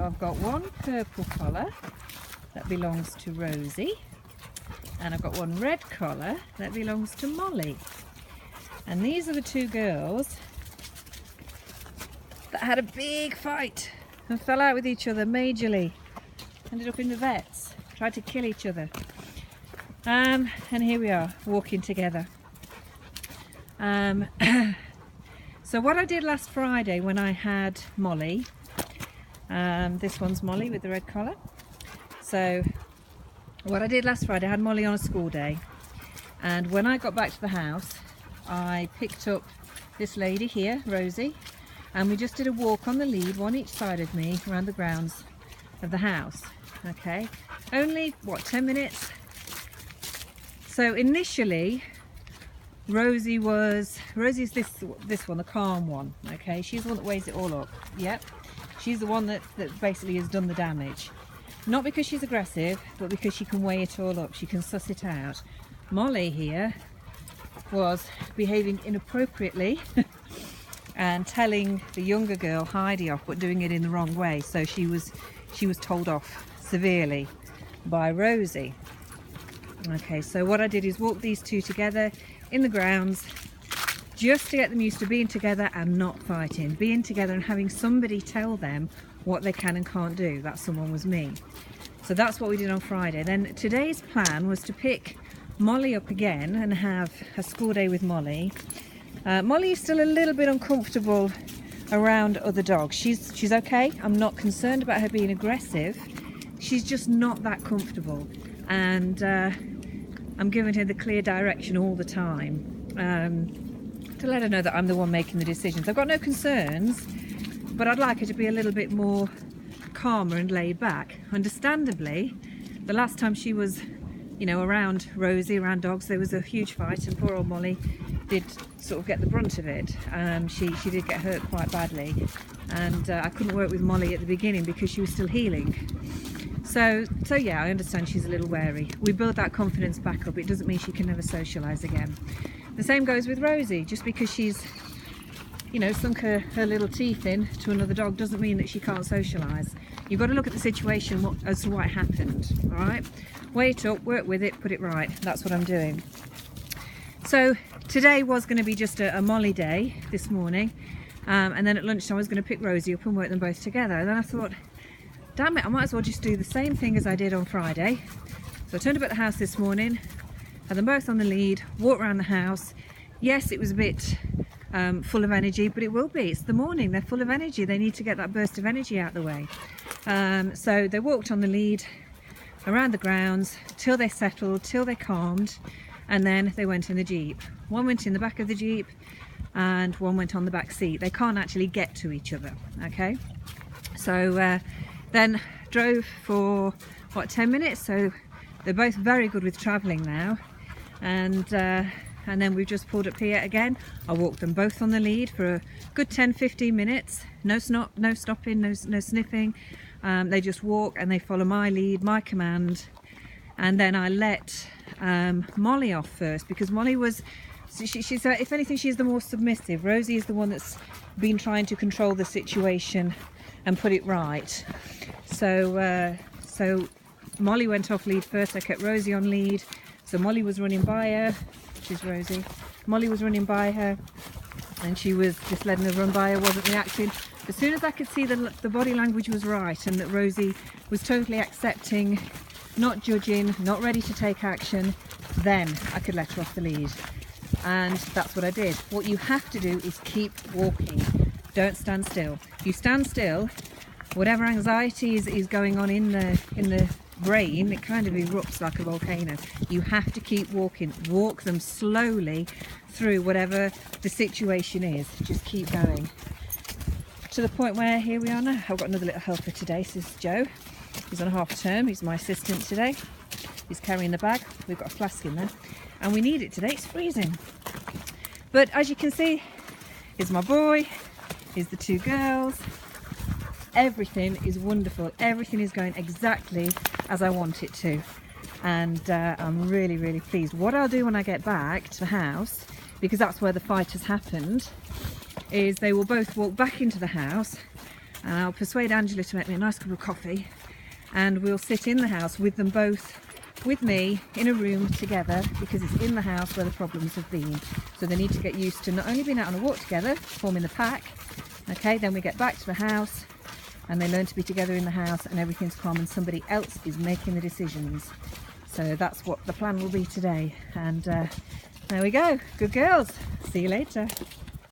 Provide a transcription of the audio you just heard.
So I've got one purple collar that belongs to Rosie, and I've got one red collar that belongs to Molly. And these are the two girls that had a big fight and fell out with each other majorly. Ended up in the vets, tried to kill each other. And here we are, walking together. So what I did last Friday when I had Molly, this one's Molly with the red collar. So what I did last Friday, I had Molly on a school day, and when I got back to the house, I picked up this lady here, Rosie, and we just did a walk on the lead, one each side of me, around the grounds of the house. Okay, only what, 10 minutes? So initially Rosie's this one, the calm one. Okay, she's the one that weighs it all up. Yep, she's the one that basically has done the damage. Not because she's aggressive, but because she can weigh it all up, she can suss it out. Molly here was behaving inappropriately and telling the younger girl Heidi off, but doing it in the wrong way. So she was told off severely by Rosie. Okay, so what I did is walk these two together in the grounds just to get them used to being together and not fighting, being together and having somebody tell them what they can and can't do. That someone was me. So that's what we did on Friday. Then today's plan was to pick Molly up again and have a school day with Molly. Molly is still a little bit uncomfortable around other dogs. She's okay. I'm not concerned about her being aggressive. She's just not that comfortable, and I'm giving her the clear direction all the time to let her know that I'm the one making the decisions. I've got no concerns, but I'd like her to be a little bit more calmer and laid back. Understandably, the last time she was, you know, around Rosie, around dogs, there was a huge fight, and poor old Molly did sort of get the brunt of it. She did get hurt quite badly, and I couldn't work with Molly at the beginning because she was still healing. So yeah, I understand she's a little wary. We build that confidence back up. It doesn't mean she can never socialise again. The same goes with Rosie. Just because she's, you know, sunk her little teeth in to another dog doesn't mean that she can't socialise. You've got to look at the situation as to what happened, all right? Weigh it up, work with it, put it right. That's what I'm doing. So today was going to be just a Molly day this morning, and then at lunchtime I was going to pick Rosie up and work them both together. And then I thought, damn it, I might as well just do the same thing as I did on Friday. So I turned up at the house this morning, had them both on the lead, walked around the house. Yes, it was a bit full of energy, but it will be. It's the morning, they're full of energy. They need to get that burst of energy out of the way. So they walked on the lead around the grounds till they settled, till they calmed, and then they went in the Jeep. One went in the back of the Jeep and one went on the back seat. They can't actually get to each other, okay? So then drove for, what, 10 minutes? So they're both very good with travelling now. And then we've just pulled up here again. I walked them both on the lead for a good 10-15 minutes. No stopping, no sniffing. They just walk and they follow my lead, my command. And then I let Molly off first, because Molly was, she's if anything, she's the more submissive. Rosie is the one that's been trying to control the situation and put it right. So Molly went off lead first. I kept Rosie on lead. So Molly was running by her, which is Rosie. Molly was running by her, and she was just letting her run by her, wasn't reacting. As soon as I could see the body language was right and that Rosie was totally accepting, not judging, not ready to take action, then I could let her off the lead. And that's what I did. What you have to do is keep walking. Don't stand still. If you stand still, whatever anxiety is going on in the brain, it kind of erupts like a volcano. You have to keep walking. Walk them slowly through whatever the situation is. Just keep going. To the point where here we are now. I've got another little helper today. This is Joe. He's on a half term. He's my assistant today. He's carrying the bag. We've got a flask in there and we need it today. It's freezing. But as you can see, here's my boy, here's the two girls. Everything is wonderful. Everything is going exactly as I want it to. And I'm really, really pleased. What I'll do when I get back to the house, because that's where the fight has happened, is they will both walk back into the house and I'll persuade Angela to make me a nice cup of coffee, and we'll sit in the house with them both, with me, in a room together, because it's in the house where the problems have been. So they need to get used to not only being out on a walk together, forming the pack, okay, then we get back to the house and they learn to be together in the house and everything's calm and somebody else is making the decisions. So that's what the plan will be today. And there we go. Good girls. See you later.